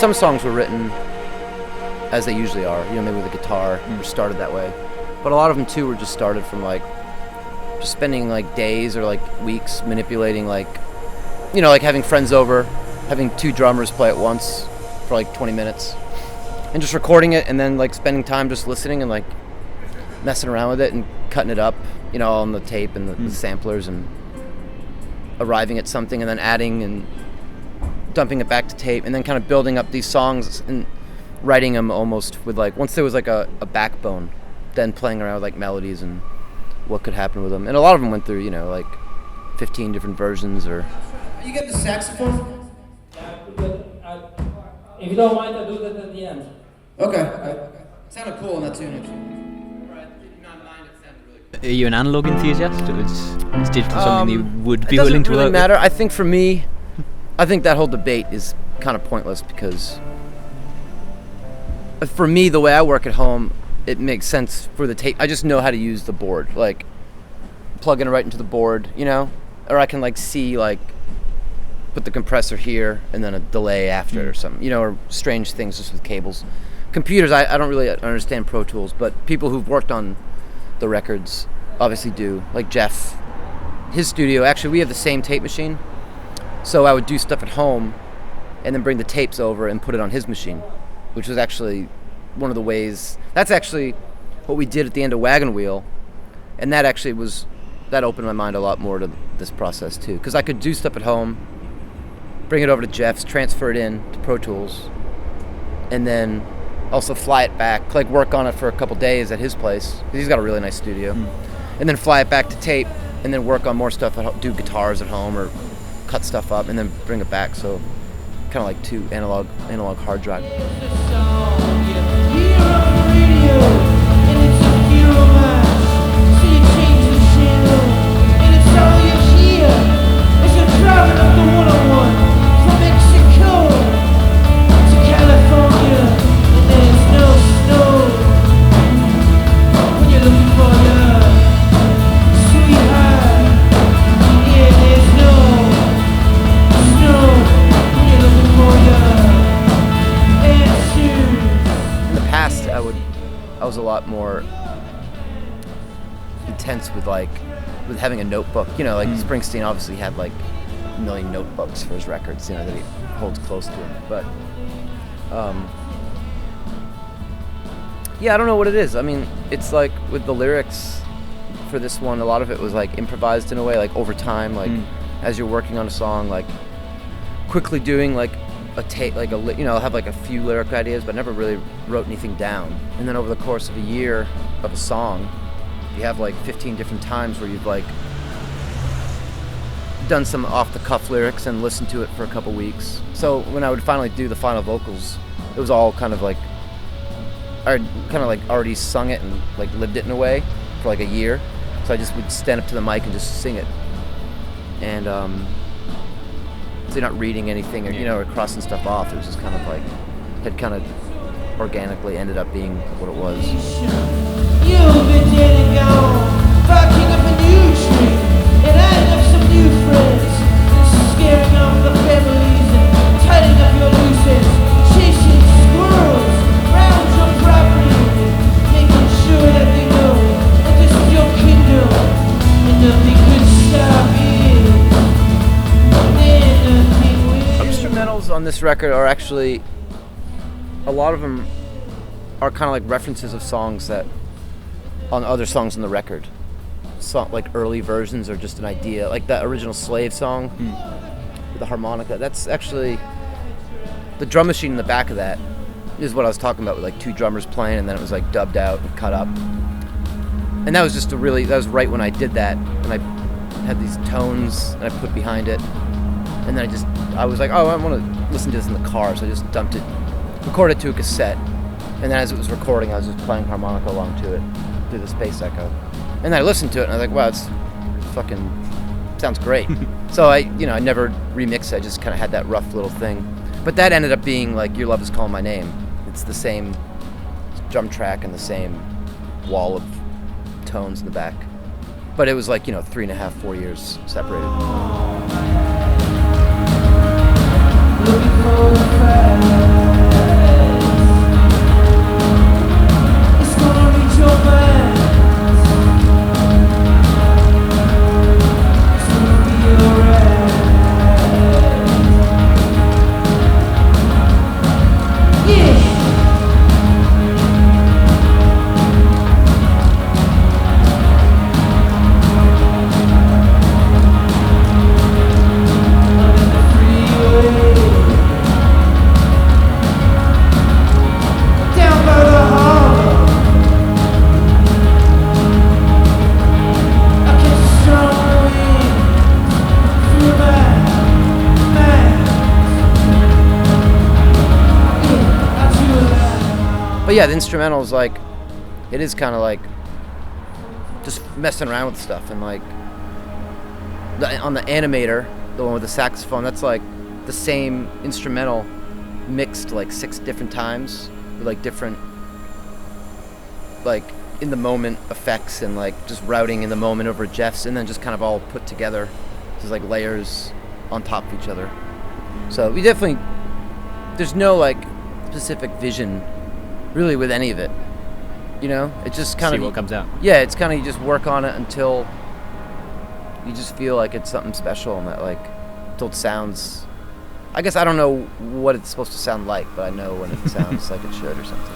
some songs were written as they usually are, you know, maybe with a guitar, or started that way. But a lot of them too were just started from like just spending like days or like weeks manipulating, like, you know, like having friends over, having 2 drummers play at once for like 20 minutes and just recording it, and then like spending time just listening and like messing around with it and cutting it up, you know, on the tape and the samplers, and arriving at something and then adding and dumping it back to tape, and then kind of building up these songs and writing them almost with like, once there was like a backbone, then playing around with like melodies and what could happen with them. And a lot of them went through, you know, like 15 different versions. Or you get the saxophone? If you don't mind, I'll do that at the end. Okay. Sounded cool in that tune, actually. Are you an analog enthusiast, or is digital something you would be willing to work with? It doesn't really matter. With? I think for me, I think that whole debate is kind of pointless, because for me, the way I work at home, it makes sense for the tape. I just know how to use the board, like plugging it right into the board, you know, or I can like see, like, put the compressor here and then a delay after or something, you know, or strange things just with cables. Computers, I don't really understand Pro Tools, but people who've worked on the records obviously do. Like Jeff, his studio, actually we have the same tape machine, so I would do stuff at home and then bring the tapes over and put it on his machine, which was actually one of the ways. That's actually what we did at the end of Wagon Wheel, and that actually was, that opened my mind a lot more to this process too, because I could do stuff at home, bring it over to Jeff's, transfer it in to Pro Tools, and then also fly it back, like work on it for a couple days at his place, because he's got a really nice studio, and then fly it back to tape, and then work on more stuff at home, do guitars at home, or cut stuff up, and then bring it back. So kind of like 2 analog hard drive. I was a lot more intense with having a notebook, you know, like Springsteen obviously had like a million notebooks for his records, you know, that he holds close to him. But yeah, I don't know what it is. I mean, it's like with the lyrics for this one, a lot of it was like improvised in a way, like over time, like as you're working on a song, like quickly doing like a tape, like you know, I'll have like a few lyric ideas, but never really wrote anything down. And then over the course of a year of a song, you have like 15 different times where you've like done some off-the-cuff lyrics and listened to it for a couple weeks. So when I would finally do the final vocals, it was all kind of like, I kind of like already sung it and like lived it in a way for like a year. So I just would stand up to the mic and just sing it. And so you're not reading anything or, you know, or crossing stuff off. It was just kind of like, had kind of organically ended up being what it was. You've been dead and gone, barking up a new tree, and adding up some new friends, and scaring off the families, and tightening up your loose ends, chasing squirrels round your property, making sure that they know that this is your kingdom, and nothing could stop it. Instrumentals on this record are actually, a lot of them are kind of like references of songs that on other songs on the record. Like early versions or just an idea, like that original Slave song with the harmonica. That's actually, the drum machine in the back of that is what I was talking about, with like 2 drummers playing, and then it was like dubbed out and cut up. And that was just that was right when I did that, and I had these tones and I put behind it. And then I was like, oh, I want to listen to this in the car, so I just dumped it, recorded it to a cassette, and then as it was recording, I was just playing harmonica along to it, through the space echo. And then I listened to it, and I was like, wow, it's fucking, sounds great. So I never remixed it, I just kind of had that rough little thing. But that ended up being like Your Love Is Calling My Name. It's the same drum track and the same wall of tones in the back. But it was like, 3.5, 4 years separated. Looking for a friend. But yeah, the instrumental is like, it is kind of like just messing around with stuff, and like on the animator, the one with the saxophone, that's like the same instrumental mixed like 6 different times with like different like in the moment effects and like just routing in the moment over Jeff's, and then just kind of all put together, just like layers on top of each other. So we definitely, there's no like specific vision really with any of it, you know. It just kind See of what comes out. Yeah, it's kind of, you just work on it until you just feel like it's something special, and that like until it sounds, I guess I don't know what it's supposed to sound like, but I know when it sounds like it should or something.